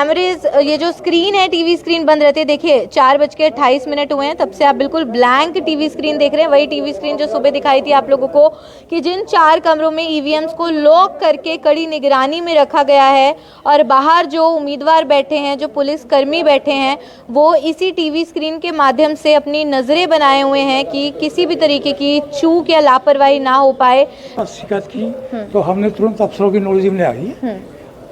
कैमरेज, ये जो स्क्रीन है टीवी स्क्रीन बंद रहती है। देखिए 4:28 हुए हैं, तब से आप बिल्कुल ब्लैंक टीवी स्क्रीन देख रहे हैं। वही टीवी स्क्रीन जो सुबह दिखाई थी आप लोगों को कि जिन 4 कमरों में ईवीएम्स को लॉक करके कड़ी निगरानी में रखा गया है और बाहर जो उम्मीदवार बैठे हैं, जो पुलिसकर्मी बैठे हैं, वो इसी टीवी स्क्रीन के माध्यम से अपनी नजरें बनाए हुए हैं कि किसी भी तरीके की चूक या लापरवाही ना हो पाए। शिकायत की तो हमने तुरंत अफसरों की नॉलेज में आई है।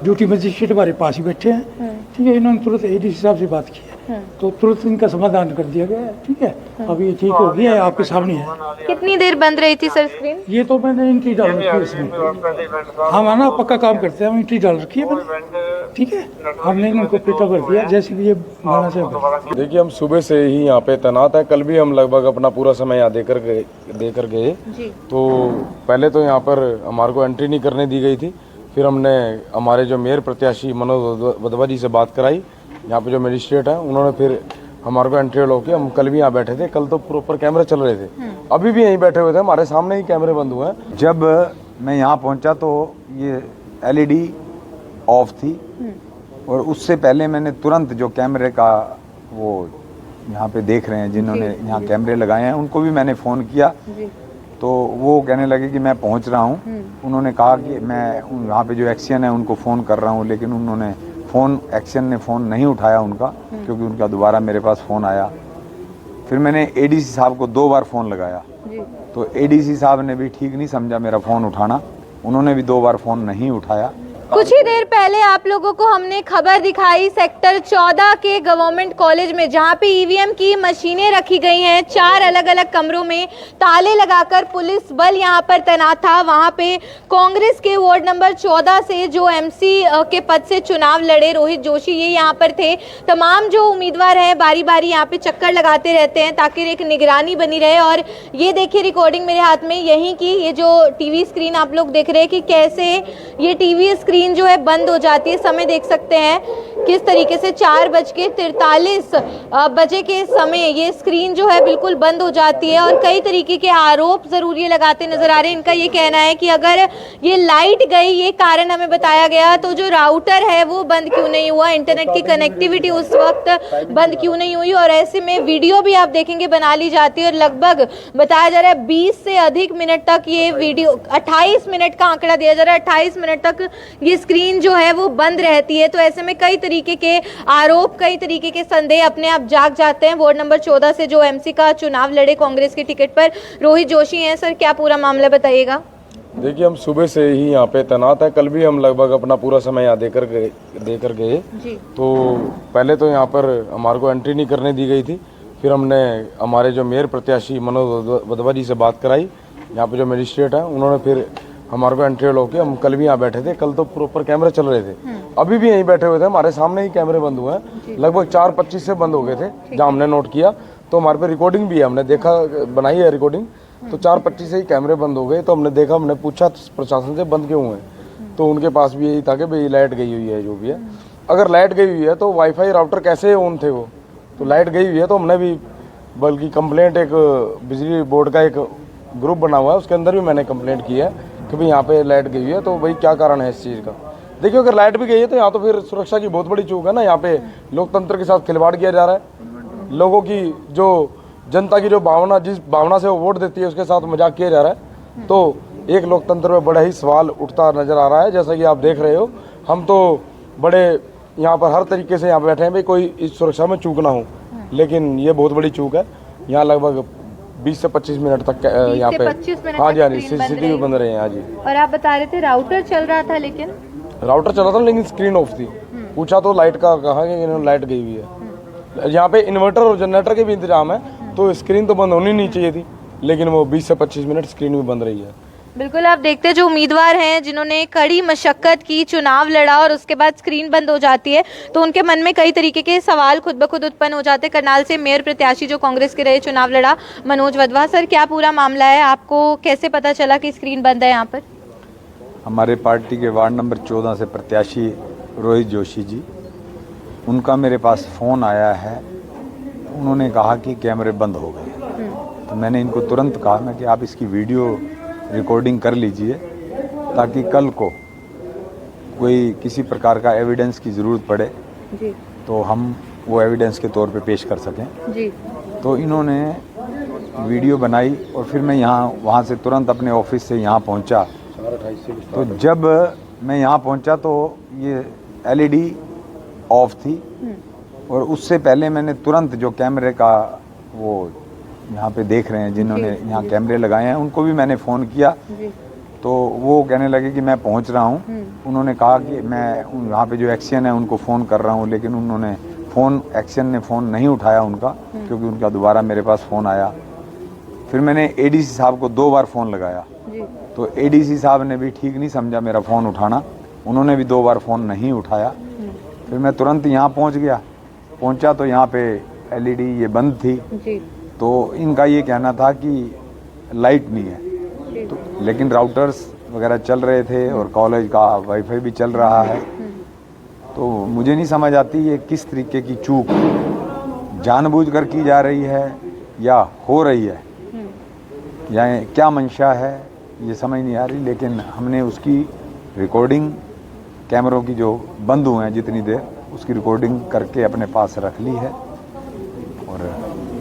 ड्यूटी मजिस्ट्रेट हमारे पास ही बैठे हैं, ठीक है। इन्होंने तुरंत एडीसी साहब से बात की है, तो तुरंत इनका समाधान कर दिया गया है, ठीक है। अब ये ठीक हो गया है, आपके सामने है। कितनी देर बंद रही थी सर स्क्रीन? ये तो मैंने एंट्री डाल रखी है इसमें। हम है ना पक्का काम करते हैं, हम एंट्री डाल रखी है मैंने, ठीक है। हमने इनको पेटा कर दिया जैसे भी ये माना से। देखिए हम सुबह से ही यहाँ पे तैनात है। कल भी हम लगभग अपना पूरा समय यहाँ देकर गए। तो पहले तो यहाँ पर हमारे को एंट्री नहीं करने दी गई थी। फिर हमने हमारे जो मेयर प्रत्याशी मनोज वधवा जी से बात कराई। यहाँ पे जो मजिस्ट्रेट है उन्होंने फिर हमारे को एंट्री अलाउ किया। हम कल भी यहाँ बैठे थे, कल तो प्रॉपर कैमरे चल रहे थे, अभी भी यहीं बैठे हुए थे, हमारे सामने ही कैमरे बंद हुए हैं। जब मैं यहाँ पहुँचा तो ये LED ऑफ थी और उससे पहले मैंने तुरंत जो कैमरे का वो यहाँ पे देख रहे हैं जिन्होंने यहाँ कैमरे लगाए हैं उनको भी मैंने फ़ोन किया, तो वो कहने लगे कि मैं पहुंच रहा हूं। उन्होंने कहा कि मैं वहाँ पे जो एक्शन है उनको फ़ोन कर रहा हूं, लेकिन उन्होंने एक्शन ने फ़ोन नहीं उठाया उनका, क्योंकि उनका दोबारा मेरे पास फ़ोन आया। फिर मैंने ADC साहब को 2 बार फ़ोन लगाया, तो ADC साहब ने भी ठीक नहीं समझा मेरा फ़ोन उठाना, उन्होंने भी 2 बार फ़ोन नहीं उठाया। कुछ ही देर पहले आप लोगों को हमने खबर दिखाई सेक्टर 14 के गवर्नमेंट कॉलेज में, जहां पे ईवीएम की मशीनें रखी गई हैं। 4 अलग अलग कमरों में ताले लगाकर पुलिस बल यहां पर तैनात था। वहां पे कांग्रेस के वार्ड नंबर 14 से जो MC के पद से चुनाव लड़े रोहित जोशी, ये यहां पर थे। तमाम जो उम्मीदवार हैं बारी बारी यहाँ पे चक्कर लगाते रहते हैं ताकि एक निगरानी बनी रहे। और ये देखिए रिकॉर्डिंग मेरे हाथ में यहीं की, ये जो टीवी स्क्रीन आप लोग देख रहे हैं कि कैसे ये टीवी स्क्रीन जो है बंद हो जाती है। समय देख सकते हैं किस तरीके से 4:43 बजे के समय ये स्क्रीन जो है बिल्कुल बंद हो जाती है। और कई तरीके के आरोप जरूर ये लगाते नजर आ रहे हैं। इनका ये कहना है कि अगर ये लाइट गई, ये कारण हमें बताया गया, तो जो राउटर है वो बंद क्यों नहीं हुआ, इंटरनेट की कनेक्टिविटी उस वक्त बंद क्यों नहीं हुई। और ऐसे में वीडियो भी आप देखेंगे बना ली जाती है और लगभग बताया जा रहा है 20 से अधिक मिनट तक ये वीडियो, 28 मिनट का आंकड़ा दिया जा रहा है, 28 मिनट तक ये स्क्रीन जो है वो बंद रहती है। तो ऐसे में कई तरीके के आरोप, कई तरीके के संदेह अपने आप जाग जाते हैं। वार्ड नंबर 14 से जो MC का चुनाव लड़े कांग्रेस के टिकट पर रोहित जोशी हैं। सर क्या पूरा मामला बताइएगा? देखिए हम सुबह से ही यहाँ पे तैनात है। कल भी हम लगभग अपना पूरा समय यहाँ देकर गए। तो पहले तो यहाँ पर हमारे को एंट्री नहीं करने दी गई थी। फिर हमने हमारे जो मेयर प्रत्याशी मनोज वधवा जी से बात कराई। यहाँ पे जो मजिस्ट्रेट है उन्होंने फिर हमारे को एंट्री अलाउ किया। हम कल भी यहाँ बैठे थे, कल तो प्रॉपर कैमरे चल रहे थे, अभी भी यहीं बैठे हुए थे, हमारे सामने ही कैमरे बंद हुए हैं। लगभग 4:25 से बंद हो गए थे, जहाँ हमने नोट किया। तो हमारे पे रिकॉर्डिंग भी है, हमने देखा, बनाई है रिकॉर्डिंग। तो 4:25 से ही कैमरे बंद हो गए। तो हमने देखा, हमने पूछा प्रशासन से बंद क्यों हुए, तो उनके पास भी यही था कि भाई लाइट गई हुई है। जो भी है, अगर लाइट गई हुई है तो वाईफाई राउटर कैसे ऑन थे वो, तो लाइट गई हुई है। तो हमने भी बल्कि कंप्लेंट, एक बिजली बोर्ड का एक ग्रुप बना हुआ है, उसके अंदर भी मैंने कंप्लेंट की है कि भाई यहाँ पे लाइट गई हुई है, तो भाई क्या कारण है इस चीज़ का। देखिए अगर लाइट भी गई है तो यहाँ तो फिर सुरक्षा की बहुत बड़ी चूक है ना। यहाँ पे लोकतंत्र के साथ खिलवाड़ किया जा रहा है। लोगों की जो, जनता की जो भावना, जिस भावना से वो वोट देती है, उसके साथ मजाक किया जा रहा है। तो एक लोकतंत्र में बड़ा ही सवाल उठता नजर आ रहा है। जैसा कि आप देख रहे हो, हम तो बड़े यहाँ पर हर तरीके से यहाँ बैठे हैं भाई कोई इस सुरक्षा में चूक ना हो, लेकिन ये बहुत बड़ी चूक है। यहाँ लगभग 20 से 25 मिनट तक यहाँ पे, हाँ जी, हाँ जी, CCTV बंद रहे हैं। हाँ जी। और आप बता रहे थे राउटर चल रहा था, लेकिन राउटर चल रहा था लेकिन स्क्रीन ऑफ थी। पूछा तो लाइट का, कहा कि इन्होंने लाइट गई हुई है। यहाँ पे इन्वर्टर और जनरेटर के भी इंतजाम है, तो स्क्रीन तो बंद होनी नहीं चाहिए थी, लेकिन वो 20 से 25 मिनट स्क्रीन भी बंद रही है। बिल्कुल आप देखते हैं जो उम्मीदवार हैं जिन्होंने कड़ी मशक्कत की, चुनाव लड़ा और उसके बाद स्क्रीन बंद हो जाती है, तो उनके मन में कई तरीके के सवाल खुद ब खुद उत्पन्न हो जाते हैं। करनाल से मेयर प्रत्याशी जो कांग्रेस के रहे, चुनाव लड़ा, मनोज वधवा। सर क्या पूरा मामला है, आपको कैसे पता चला कि स्क्रीन बंद है यहाँ पर? हमारे पार्टी के वार्ड नंबर 14 से प्रत्याशी रोहित जोशी जी, उनका मेरे पास फ़ोन आया है। उन्होंने कहा कि कैमरे बंद हो गए, तो मैंने इनको तुरंत कहा कि आप इसकी वीडियो रिकॉर्डिंग कर लीजिए, ताकि कल को कोई किसी प्रकार का एविडेंस की ज़रूरत पड़े जी तो हम वो एविडेंस के तौर पे पेश कर सकें। जी तो इन्होंने वीडियो बनाई और फिर मैं वहाँ से तुरंत अपने ऑफिस से यहाँ पहुँचा। तो जब मैं यहाँ पहुँचा तो ये एलईडी ऑफ थी और उससे पहले मैंने तुरंत जो कैमरे का वो यहाँ पे देख रहे हैं जिन्होंने यहाँ कैमरे लगाए हैं उनको भी मैंने फ़ोन किया। तो वो कहने लगे कि मैं पहुँच रहा हूँ। उन्होंने कहा कि मैं यहाँ पे जो एक्शन है उनको फ़ोन कर रहा हूँ, लेकिन उन्होंने एक्शन ने फ़ोन नहीं उठाया उनका, क्योंकि उनका दोबारा मेरे पास फ़ोन आया। फिर मैंने एडीसी साहब को 2 बार फ़ोन लगाया तो एडीसी साहब ने भी ठीक नहीं समझा मेरा फ़ोन उठाना, उन्होंने भी 2 बार फ़ोन नहीं उठाया। फिर मैं तुरंत यहाँ पहुँचा तो यहाँ पे एलईडी ये बंद थी। तो इनका ये कहना था कि लाइट नहीं है, तो लेकिन राउटर्स वगैरह चल रहे थे और कॉलेज का वाईफाई भी चल रहा है। तो मुझे नहीं समझ आती ये किस तरीके की चूक जानबूझकर की जा रही है या हो रही है, या क्या मंशा है ये समझ नहीं आ रही। लेकिन हमने उसकी रिकॉर्डिंग कैमरों की जो बंद हुए हैं जितनी देर, उसकी रिकॉर्डिंग करके अपने पास रख ली है। और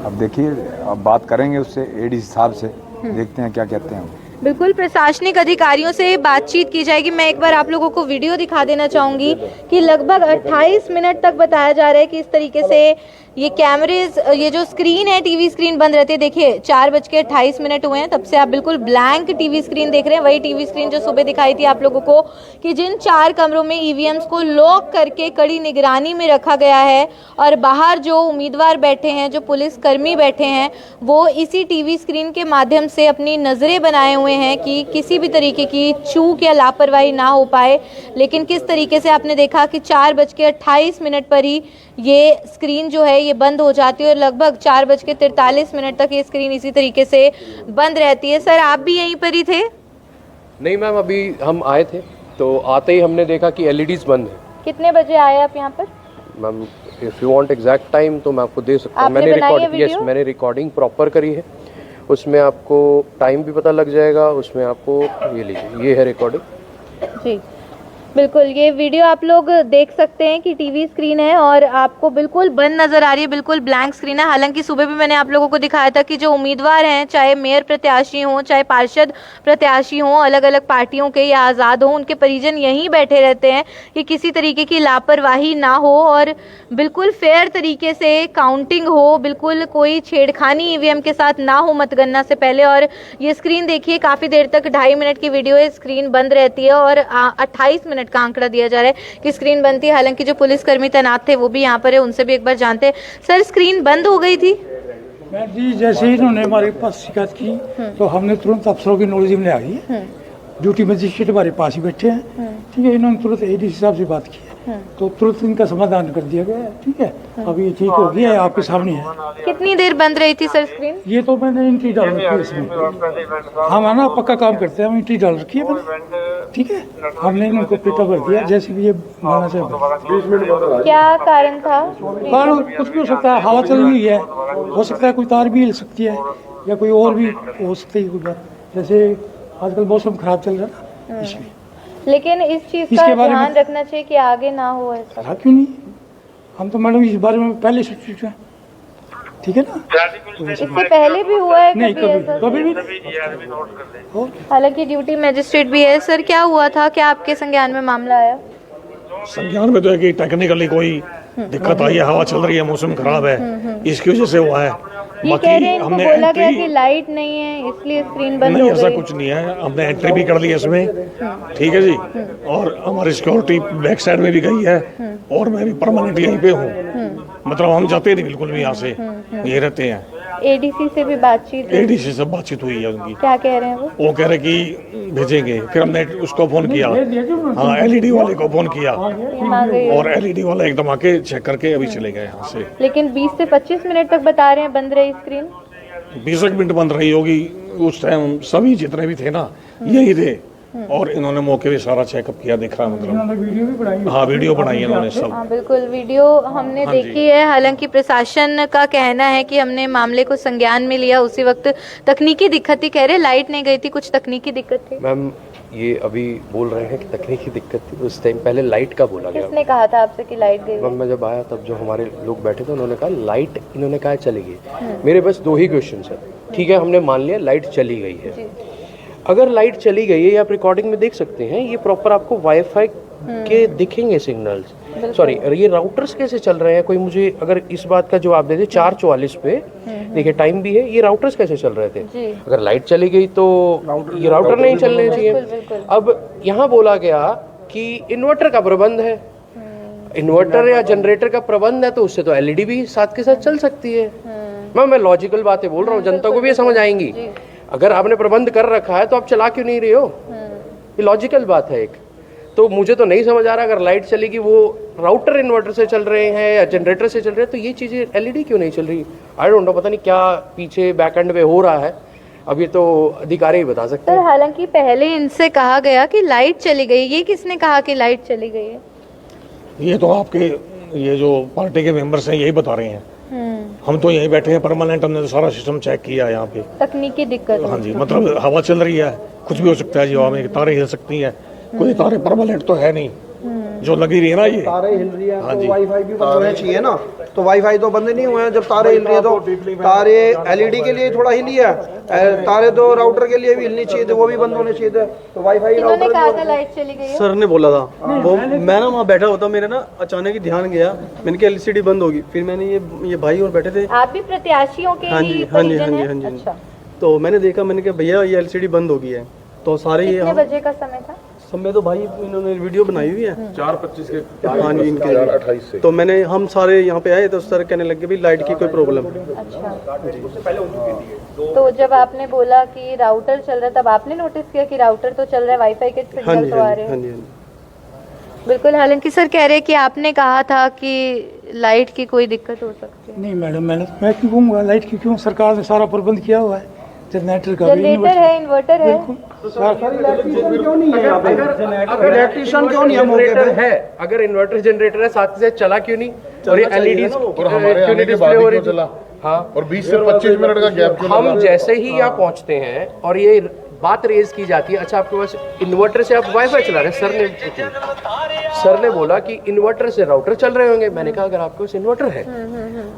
अब देखिए, अब बात करेंगे उससे एडीसी साहब से, देखते हैं क्या कहते हैं। बिल्कुल, प्रशासनिक अधिकारियों से बातचीत की जाएगी। मैं एक बार आप लोगों को वीडियो दिखा देना चाहूँगी कि लगभग 28 मिनट तक बताया जा रहा है कि इस तरीके से ये कैमरेज, ये जो स्क्रीन है टीवी स्क्रीन बंद रहती है। देखिए 4:28 हुए हैं, तब से आप बिल्कुल ब्लैंक टीवी स्क्रीन देख रहे हैं। वही टीवी स्क्रीन जो सुबह दिखाई थी आप लोगों को कि जिन 4 कमरों में ईवीएम्स को लॉक करके कड़ी निगरानी में रखा गया है और बाहर जो उम्मीदवार बैठे हैं, जो पुलिसकर्मी बैठे हैं, वो इसी टीवी स्क्रीन के माध्यम से अपनी नज़रें बनाए हुए हैं कि किसी भी तरीके की चूक या लापरवाही ना हो पाए। लेकिन किस तरीके से आपने देखा कि 4:28 पर ही ये स्क्रीन जो है ये बंद हो जाती है और लगभग 4:43 तक ये स्क्रीन इसी तरीके से बंद रहती है। सर, आप भी यहीं पर ही थे? नहीं मैम, अभी हम आए थे तो आते ही हमने देखा कि एलईडीज बंद है। कितने बजे आए आप यहाँ पर? Ma'am, if you want exact time तो मैं आपको दे सकता हूँ। मैंने रिकॉर्डिंग प्रॉपर करी है, उसमें आपको टाइम भी पता लग जाएगा। उसमें आपको ये लीजिए, ये है रिकॉर्डिंग जी। बिल्कुल, ये वीडियो आप लोग देख सकते हैं कि टीवी स्क्रीन है और आपको बिल्कुल बंद नज़र आ रही है, बिल्कुल ब्लैंक स्क्रीन है। हालांकि सुबह भी मैंने आप लोगों को दिखाया था कि जो उम्मीदवार हैं, चाहे मेयर प्रत्याशी हों, चाहे पार्षद प्रत्याशी हों, अलग अलग पार्टियों के या आज़ाद हों, उनके परिजन यहीं बैठे रहते हैं कि किसी तरीके की लापरवाही ना हो और बिल्कुल फेयर तरीके से काउंटिंग हो, बिल्कुल कोई छेड़खानी ईवीएम के साथ ना हो मतगणना से पहले। और ये स्क्रीन देखिए, काफ़ी देर तक 2.5 मिनट की वीडियो है, स्क्रीन बंद रहती है और 28 मिनट का आंकड़ा दिया जा रहा है कि स्क्रीन बंद थी। हालांकि जो पुलिसकर्मी तैनात थे वो भी यहाँ पर है, उनसे भी एक बार जानते हैं। सर, स्क्रीन बंद हो गई थी? मैम जी, जैसे ही इन्होंने हमारे पास शिकायत की तो हमने तुरंत अफसरों की नॉलेज में आ गई है। ड्यूटी मजिस्ट्रेट हमारे पास ही बैठे हैं, ठीक है। इन्होंने तुरंत एडीसी साहब से बात की है तो तुरंत इनका समाधान कर दिया गया है, ठीक है। अभी ठीक हो गया है, आपके सामने है। कितनी देर बंद रही थी सर स्क्रीन? ये तो मैंने एंट्री डाल रखी है इसमें, हम है ना पक्का काम करते हैं, हम एंट्री डाल रखी है मैंने, ठीक है। हमने इनको पेपर भर दिया जैसे भी ये माना से। क्या कारण था? कारण कुछ भी हो सकता है, हवा चल रही है, हो सकता है कोई तार भी हिल सकती है या कोई और भी हो सकती है कोई बात, जैसे आजकल मौसम खराब चल रहा है ना इसलिए। लेकिन इस चीज का ध्यान रखना चाहिए कि आगे ना हो ऐसा। क्यों नहीं, हम तो मैडम इस बारे में पहले सोच चुके हैं, ठीक है ना। इससे पहले भी हुआ है नहीं, कभी भी। हालांकि ड्यूटी मजिस्ट्रेट भी है। सर, क्या हुआ था, क्या आपके संज्ञान में मामला आया? संज्ञान में तो है कि टेक्निकली कोई दिक्कत आई है, हवा चल रही है, मौसम खराब है, इसकी वजह से हुआ है। ये कह रहे हैं, इनको बोला गया कि लाइट नहीं है इसलिए स्क्रीन बंद हो गई। ऐसा कुछ नहीं है, हमने एंट्री भी कर ली है इसमें, ठीक है जी। और हमारी सिक्योरिटी बैक साइड में भी गई है और मैं भी परमानेंट यहीं पे हूँ, मतलब हम जाते नहीं बिल्कुल भी यहाँ से, ये रहते हैं। एडीसी से भी बातचीत? एडीसी से बातचीत हुई है उनकी। क्या कह रहे हैं वो कह रहे कि भेजेंगे। फिर हमने उसको फोन किया, हाँ एलईडी वाले को फोन किया और एलईडी वाला एकदम आके चेक करके अभी चले गए यहाँ से। लेकिन 20 से 25 मिनट तक बता रहे हैं बंद रही स्क्रीन। 20 मिनट बंद रही होगी, उस टाइम सभी जितने भी थे ना यही थे, और इन्होंने मौके पे सारा चेकअप किया, देखा मतलब। इन्होंने वीडियो भी बनाई है। हाँ, वीडियो बनाई है इन्होंने सब। हाँ बिल्कुल, वीडियो हमने देखी है। हालांकि प्रशासन का कहना है कि हमने मामले को संज्ञान में लिया, उसी वक्त तकनीकी दिक्कत थी, कह रहे लाइट नहीं गई थी, कुछ तकनीकी दिक्कत थी। मैम ये अभी बोल रहे हैं कि तकनीकी दिक्कत थी, उस टाइम पहले लाइट का बोला गया। किसने कहा था आपसे कि लाइट गई? मैम मैं जब आया तब जो हमारे लोग बैठे थे उन्होंने कहा लाइट, इन्होंने कहा चली गई। मेरे बस दो ही क्वेश्चन है, ठीक है हमने मान लिया लाइट चली गई है, अगर लाइट चली गई है, ये आप रिकॉर्डिंग में देख सकते हैं, ये प्रॉपर आपको वाईफाई के दिखेंगे सिग्नल्स, सॉरी ये राउटर्स कैसे चल रहे हैं, कोई मुझे अगर इस बात का जवाब दे दे। 4:44 पे देखिए टाइम भी है, ये राउटर्स कैसे चल रहे थे? अगर लाइट चली गई तो ये राउटर नहीं चलने चाहिए। अब यहाँ बोला गया कि इन्वर्टर का प्रबंध है, इन्वर्टर या जनरेटर का प्रबंध है, तो उससे तो एलईडी भी साथ के साथ चल सकती है। मैं लॉजिकल बातें बोल रहा हूँ, जनता को भी ये समझ आएंगी। अगर आपने प्रबंध कर रखा है तो आप चला क्यों नहीं रहे हो? ये लॉजिकल बात है एक। तो मुझे तो नहीं समझ आ रहा, अगर लाइट चलेगी वो राउटर इन्वर्टर से चल रहे हैं या जनरेटर से चल रहे हैं, तो ये चीज़ें एलईडी क्यों नहीं चल रही? आई डोंट नो, पता नहीं क्या पीछे बैकएंड पे हो रहा है, अब ये तो अधिकारी ही बता सकते हैं। हालांकि पहले इनसे कहा गया कि लाइट चली गई, ये किसने कहा कि लाइट चली गई है? ये तो आपके ये जो पार्टी के मेंबर्स हैं यही बता रहे हैं। हम तो यहीं बैठे हैं परमानेंट, हमने तो सारा सिस्टम चेक किया यहाँ पे। तकनीकी दिक्कत? हाँ जी, मतलब हवा चल रही है, कुछ भी हो सकता है जी, हवा में तारे हिल सकती हैं, कोई तारे परमानेंट तो है नहीं जो लगी रही है ना, ये तारे हिल रही है हाँ तो जी। वाईफाई भी बंद होने चाहिए ना, तो वाईफाई तो बंद नहीं हुए हैं। जब तारे हिल रही है तो तारे एलईडी के लिए थोड़ा हिली है, तारे तो राउटर के लिए भी हिलनी चाहिए थे, वो भी बंद होने चाहिए थे। तो वाईफाई इन्होंने कहा था लाइट चली गई है? सर ने बोला था, वो मैं ना वहाँ बैठा होता, मेरे ना अचानक ही ध्यान गया, मैंने कहा एलसीडी बंद होगी, फिर मैंने ये भाई और बैठे थे। आप भी प्रत्याशियों के हाँ ही जी हाँ जी हाँ परिजन जी हैं? हाँ जी अच्छा, तो मैंने देखा, मैंने कहा भैया ये एलसीडी बंद हो गई है, तो सारे ये कितने बजे का समय था? समय तो भाई इन्होंने वीडियो बनाई हुई है 4:25 के हाँ जी इनके 4:28 से। तो मैंने हम सारे यहाँ पे आए तो सर कहने लगे भी लाइट की कोई प्रॉब्लम। अच्छा, तो जब आपने बोला कि राउटर चल रहा है, तब आपने नोटिस किया कि राउटर तो चल रहा है, वाईफाई के हाँ सिग्नल जी तो आ हाँ रहे जी हाँ हैं? जी हाँ जी। बिल्कुल। हालांकि सर कह रहे हैं कि आपने कहा था कि लाइट की कोई दिक्कत हो सकती है। नहीं मैडम, मैं क्यों कहूँगा लाइट की, क्यों? सरकार ने सारा प्रबंध किया हुआ है, जनरेटर का भी, जनरेटर है, इन्वर्टर है। क्यों नहीं है यहाँ पे? इलेक्ट्रिशियन क्यों नहीं है मौके जनरेटर पे? है, अगर इन्वर्टर जनरेटर है साथ से चला क्यों नहीं? और ये एलईडी और हमारे आने के बाद ही क्यों चला? हाँ, और 20 से 25 मिनट का गैप क्यों हम लगा? जैसे ही यहाँ पहुँचते हैं और ये बात रेज की जाती है, अच्छा आपके पास इन्वर्टर से आप वाईफाई चला रहे हैं, सर ने बोला कि इन्वर्टर से राउटर चल रहे होंगे। मैंने कहा अगर आपके पास इन्वर्टर है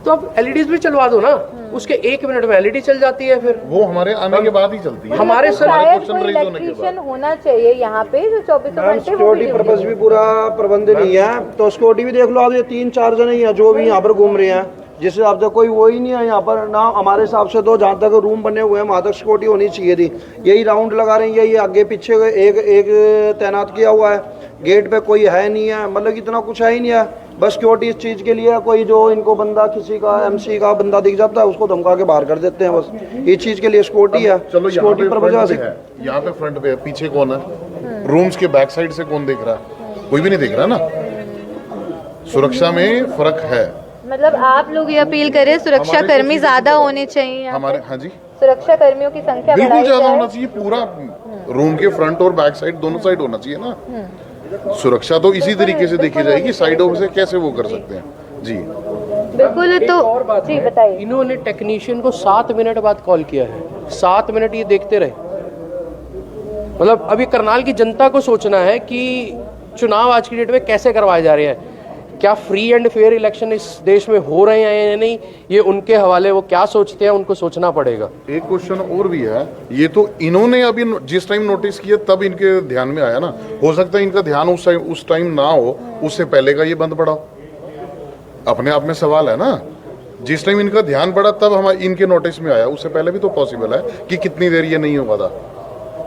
तो आप एलईडीज भी चलवा दो ना, उसके 1 मिनट में एलईडी चल जाती है। फिर वो हमारे आने के बाद ही चलती है। हमारे सर शायद कोई इलेक्ट्रीशियन होना चाहिए यहाँ पे जो 24 घंटे वो सिक्योरिटी पर्पज भी पूरा प्रबंध नहीं है, तो सिक्योरिटी भी देख लो आप, ये 3-4 जने ही हैं जो भी यहाँ पर घूम रहे हैं, जिस हिसाब से कोई वो ही नहीं है यहाँ पर ना। हमारे हिसाब से तो जहाँ तक रूम बने हुए हैं वहाँ तक सिक्योरिटी होनी चाहिए थी, यही राउंड लगा रहे हैं, यही आगे पीछे एक तैनात किया हुआ है, गेट पे कोई है नहीं है, मतलब इतना कुछ है ही नहीं है। बस सिक्योरिटी इस चीज़ के लिए कोई जो इनको बंदा किसी का एमसी का बंदा दिख जाता है उसको धमका के बाहर कर देते हैं, बस इस चीज़ के लिए सिक्योरिटी है। चलो यहाँ सिक्योरिटी पे पर्पज फ्रंट से पे है, यहाँ पे फ्रंट पे है, पीछे कौन है? रूम्स के बैक साइड से कौन देख रहा है? कोई भी नहीं देख रहा ना। सुरक्षा में फर्क है। मतलब आप लोग ये अपील करें सुरक्षा कर्मी ज्यादा होने चाहिए यहाँ हमारे पे? हाँ जी सुरक्षा कर्मियों की संख्या बिल्कुल बढ़ाई ज्यादा जाए। होना चाहिए, पूरा रूम के फ्रंट और बैक साइड दोनों साइड होना चाहिए ना। सुरक्षा तो इसी तरीके से देखी जाएगी, साइडों से कैसे वो कर सकते हैं जी। बिल्कुल। तो जी बताइए। इन्होंने टेक्नीशियन को 7 मिनट बाद कॉल किया है, 7 मिनट ये देखते रहे। मतलब अभी करनाल की जनता को सोचना है कि चुनाव आज की डेट में कैसे करवाए जा रहे हैं, क्या फ्री एंड फेयर इलेक्शन इस देश में हो रहे हैं या नहीं, ये उनके हवाले, वो क्या सोचते हैं उनको सोचना पड़ेगा। एक क्वेश्चन और भी है, ये तो इन्होंने अभी जिस टाइम नोटिस किया तब इनके ध्यान में आया ना, हो सकता है इनका ध्यान उस टाइम ना हो, उससे पहले का ये बंद पड़ा, अपने आप में सवाल है ना। जिस टाइम इनका ध्यान पड़ा तब हम इनके नोटिस में आया, उससे पहले भी तो पॉसिबल है कि कितनी देर ये नहीं हुआ था।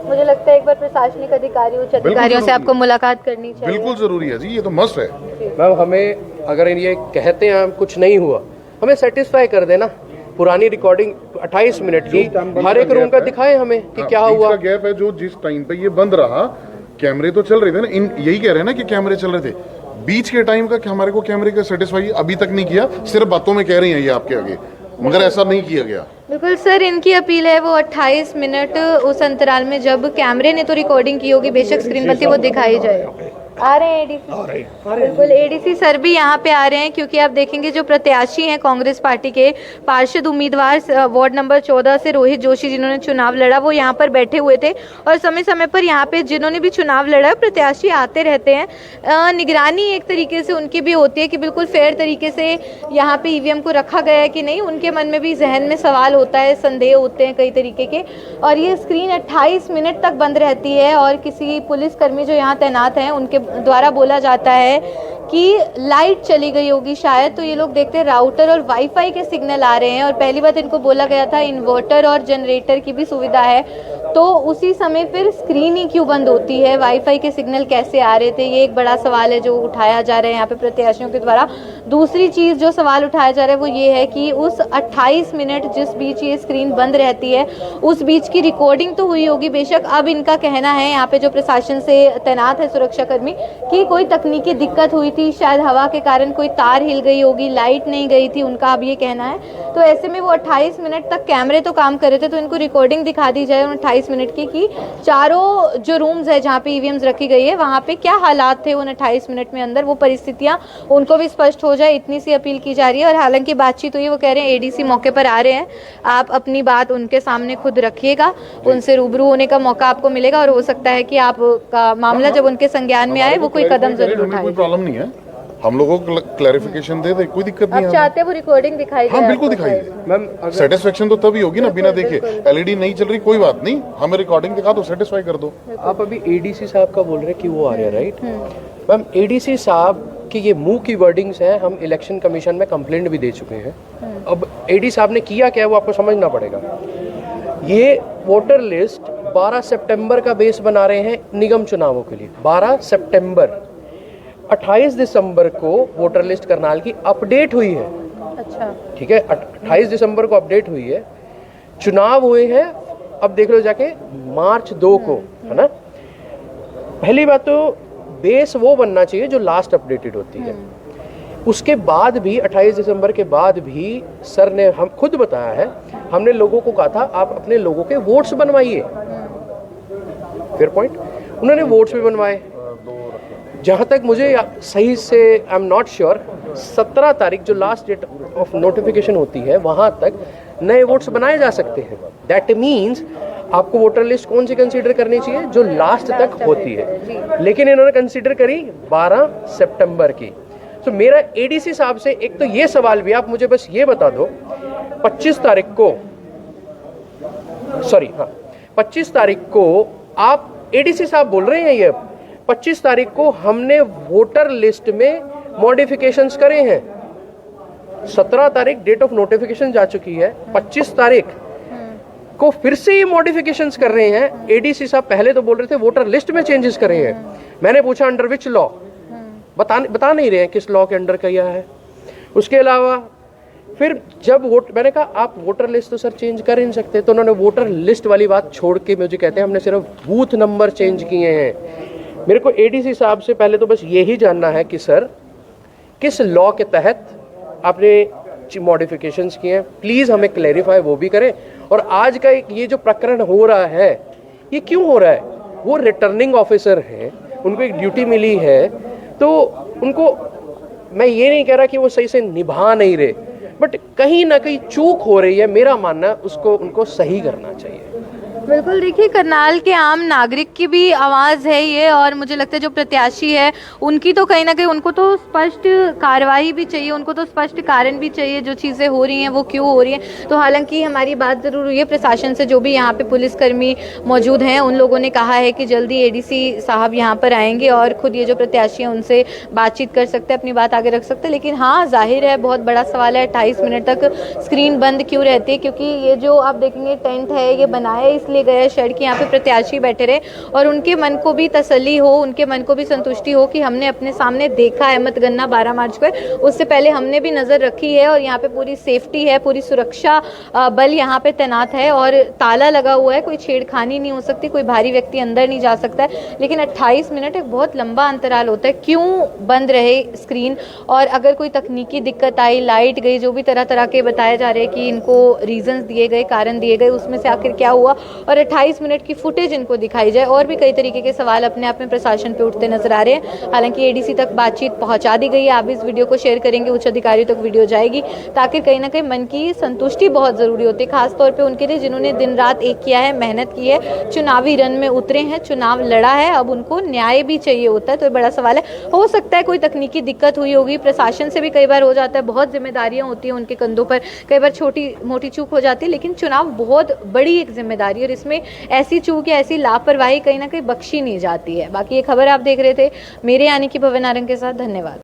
मुझे लगता है एक बार प्रशासनिक अधिकारी, उच्च अधिकारियों से आपको मुलाकात करनी चाहिए। बिल्कुल जरूरी है जी, ये तो मस्ट है। मैम हमें अगर ये कहते हैं कुछ नहीं हुआ, हमें सेटिस्फाई कर देना। पुरानी रिकॉर्डिंग 28 मिनट की हर एक रूम का दिखाए हमें कि क्या हुआ। गैप है जो जिस टाइम पे ये बंद रहा, कैमरे तो चल रहे थे ना, यही कह रहे हैं ना कि कैमरे चल रहे थे। बीच के टाइम का हमारे को कैमरे का सेटिस्फाई अभी तक नहीं किया, सिर्फ बातों में कह रही हैं ये आपके आगे, मगर ऐसा नहीं किया गया। बिल्कुल सर, इनकी अपील है वो 28 मिनट उस अंतराल में जब कैमरे ने तो रिकॉर्डिंग की होगी, बेशक स्क्रीन पर थी, वो दिखाई जाए। आ रहे हैं एडीसी, बिल्कुल एडीसी सर भी यहाँ पे आ रहे हैं, क्योंकि आप देखेंगे जो प्रत्याशी हैं कांग्रेस पार्टी के पार्षद उम्मीदवार वार्ड नंबर 14 से रोहित जोशी, जिन्होंने चुनाव लड़ा, वो यहाँ पर बैठे हुए थे। और समय समय पर यहाँ पे जिन्होंने भी चुनाव लड़ा, प्रत्याशी आते रहते हैं। निगरानी एक तरीके से उनकी भी होती है कि बिल्कुल फेयर तरीके से यहाँ पे ईवीएम को रखा गया है कि नहीं। उनके मन में भी जहन में सवाल होता है, संदेह होते हैं कई तरीके के। और ये स्क्रीन 28 मिनट तक बंद रहती है और किसी पुलिसकर्मी जो यहाँ तैनात हैं उनके द्वारा बोला जाता है कि लाइट चली गई होगी शायद, तो ये लोग देखते हैं राउटर और वाईफाई के सिग्नल आ रहे हैं। और पहली बात इनको बोला गया था इन्वर्टर और जनरेटर की भी सुविधा है, तो उसी समय फिर स्क्रीन ही क्यों बंद होती है, वाईफाई के सिग्नल कैसे आ रहे थे, ये एक बड़ा सवाल है जो उठाया जा रहा है यहाँ पे प्रत्याशियों के द्वारा। दूसरी चीज़ जो सवाल उठाया जा रहा है वो ये है कि उस 28 मिनट जिस बीच ये स्क्रीन बंद रहती है, उस बीच की रिकॉर्डिंग तो हुई होगी बेशक। अब इनका कहना है यहाँ पे जो प्रशासन से तैनात है सुरक्षाकर्मी कि कोई तकनीकी दिक्कत हुई थी, शायद हवा के कारण कोई तार हिल गई होगी, लाइट नहीं गई थी, उनका अब ये कहना है। तो ऐसे में वो 28 मिनट तक कैमरे तो काम कर रहे थे, तो इनको रिकॉर्डिंग दिखा दी जाए उन 28 मिनट की कि चारों जो रूम्स है जहाँ पे ईवीएम्स रखी गई है वहाँ पे क्या हालात थे उन 28 मिनट में अंदर, वो परिस्थितियाँ उनको भी स्पष्ट हो जाए, इतनी सी अपील की जा रही है। और हालांकि बातचीत हुई, वो कह रहे हैं एडीसी मौके पर आ रहे हैं, आप अपनी बात उनके सामने खुद रखिएगा, उनसे रूबरू होने का मौका आपको मिलेगा और हो सकता है कि आपका मामला जब उनके संज्ञान में आए वो कोई कदम जरूर उठाए। कोई प्रॉब्लम नहीं है, हम लोगों को क्लैरिफिकेशन दे दे, कोई दिक्कत नहीं है। आप चाहते हैं वो रिकॉर्डिंग दिखाई? हाँ बिल्कुल दिखाई मैम, सेटिस्फेक्शन तो तभी होगी ना, बिना देखे एलईडी नहीं चल रही कोई बात नहीं, हमें रिकॉर्डिंग दिखा दो, सेटिस्फाई कर दो। आप अभी एडीसी साहब का बोल रहे हैं कि वो आ रहे हैं, राइट मैम? एडीसी साहब की ये मुंह की वर्डिंग्स हैं, हम इलेक्शन कमीशन में कंप्लेंट भी दे चुके हैं। अब एडी साहब ने किया क्या है वो आपको समझना पड़ेगा। ये वोटर लिस्ट 12 सितंबर का बेस बना रहे हैं निगम चुनावों के लिए। 12 सितंबर, 28 दिसंबर को वोटर लिस्ट करनाल की अपडेट हुई है। अच्छा, ठीक है, 28 दिसंबर को अपडेट हुई है, चुनाव हुए हैं अब देख लो जाके मार्च 2 को, है ना। पहली बात तो बेस वो बनना चाहिए जो लास्ट अपडेटेड होती है। उसके बाद भी 28 दिसंबर के बाद भी सर ने हम खुद बताया है, हमने लोगों को कहा था आप अपने लोगों के वोट्स बनवाइए। फेयर पॉइंट, उन्होंने वोट्स भी बनवाए। जहाँ तक मुझे सही से आई एम नॉट श्योर, 17 तारीख जो लास्ट डेट ऑफ नोटिफिकेशन होती है वहाँ तक नए वोट्स बनाए जा सकते हैं। दैट मीन्स आपको वोटर लिस्ट कौन सी कंसीडर करनी चाहिए, जो लास्ट तक होती है, लेकिन इन्होंने कंसीडर करी 12 सितंबर की। तो मेरा एडीसी साहब से एक तो ये सवाल भी, आप मुझे बस ये बता दो 25 तारीख को, सॉरी हाँ 25 तारीख को आप एडीसी साहब बोल रहे हैं ये 25 तारीख को हमने वोटर लिस्ट में मॉडिफिकेशंस करे हैं। 17 तारीख डेट ऑफ नोटिफिकेशन जा चुकी है, 25 तारीख को फिर से ये मॉडिफिकेशंस कर रहे हैं। एडीसी साहब पहले तो बोल रहे थे वोटर लिस्ट में चेंजेस कर रहे हैं। मैंने पूछा अंडर विच लॉ, बता नहीं रहे हैं किस लॉ के अंडर किया है। उसके अलावा फिर जब मैंने कहा आप वोटर लिस्ट तो सर चेंज कर ही नहीं सकते, तो उन्होंने वोटर लिस्ट वाली बात छोड़ के मुझे कहते हैं हमने सिर्फ बूथ नंबर चेंज किए हैं। मेरे को एडीसी साहब से पहले तो बस यही जानना है कि सर किस लॉ के तहत आपने मॉडिफिकेशंस किए हैं, प्लीज़ हमें क्लैरिफाई वो भी करें। और आज का ये जो प्रकरण हो रहा है ये क्यों हो रहा है, वो रिटर्निंग ऑफिसर हैं, उनको एक ड्यूटी मिली है, तो उनको मैं ये नहीं कह रहा कि वो सही से निभा नहीं रहे, बट कहीं ना कहीं चूक हो रही है। मेरा मानना उसको उनको सही करना चाहिए। बिल्कुल, देखिए करनाल के आम नागरिक की भी आवाज़ है ये, और मुझे लगता है जो प्रत्याशी है उनकी तो कहीं ना कहीं उनको तो स्पष्ट कार्रवाई भी चाहिए, उनको तो स्पष्ट कारण भी चाहिए जो चीज़ें हो रही हैं वो क्यों हो रही हैं। तो हालांकि हमारी बात ज़रूर हुई है प्रशासन से, जो भी यहाँ पे पुलिसकर्मी मौजूद हैं उन लोगों ने कहा है कि जल्दी एडीसी साहब यहाँ पर आएंगे और खुद ये जो प्रत्याशी हैं उनसे बातचीत कर सकते हैं, अपनी बात आगे रख सकते हैं। लेकिन हाँ, जाहिर है बहुत बड़ा सवाल है 28 मिनट तक स्क्रीन बंद क्यों रहती है, क्योंकि ये जो आप देखेंगे टेंट है ये बनाया इसलिए लिए गया है शेड कि यहाँ पे प्रत्याशी बैठे रहे और उनके मन को भी तसल्ली हो, उनके मन को भी संतुष्टि हो कि हमने अपने सामने देखा है मतगणना 12 मार्च को, उससे पहले हमने भी नज़र रखी है और यहाँ पे पूरी सेफ्टी है, पूरी सुरक्षा बल यहाँ पे तैनात है और ताला लगा हुआ है, कोई छेड़खानी नहीं हो सकती, कोई भारी व्यक्ति अंदर नहीं जा सकता है। लेकिन 28 मिनट एक बहुत लंबा अंतराल होता है, क्यों बंद रहे स्क्रीन? और अगर कोई तकनीकी दिक्कत आई, लाइट गई, जो भी तरह तरह के बताया जा रहे हैं कि इनको रीजंस दिए गए, कारण दिए गए, उसमें से आखिर क्या हुआ और 28 मिनट की फुटेज इनको दिखाई जाए। और भी कई तरीके के सवाल अपने आप में प्रशासन पे उठते नजर आ रहे हैं। हालांकि एडीसी तक बातचीत पहुंचा दी गई है, आप इस वीडियो को शेयर करेंगे, उच्च अधिकारियों तक वीडियो जाएगी, ताकि कहीं ना कहीं मन की संतुष्टि बहुत जरूरी होती है, खासतौर पर उनके लिए जिन्होंने दिन रात एक किया है, मेहनत की है, चुनावी रन में उतरे हैं, चुनाव लड़ा है, अब उनको न्याय भी चाहिए होता है। तो ये बड़ा सवाल है, हो सकता है कोई तकनीकी दिक्कत हुई होगी, प्रशासन से भी कई बार हो जाता है, बहुत जिम्मेदारियां होती हैं उनके कंधों पर, कई बार छोटी मोटी चूक हो जाती है, लेकिन चुनाव बहुत बड़ी एक जिम्मेदारी है और इसमें ऐसी चूक या ऐसी लापरवाही कहीं ना कहीं बख्शी नहीं जाती है। बाकी ये खबर आप देख रहे थे मेरे यानी कि भवन नारंग के साथ। धन्यवाद।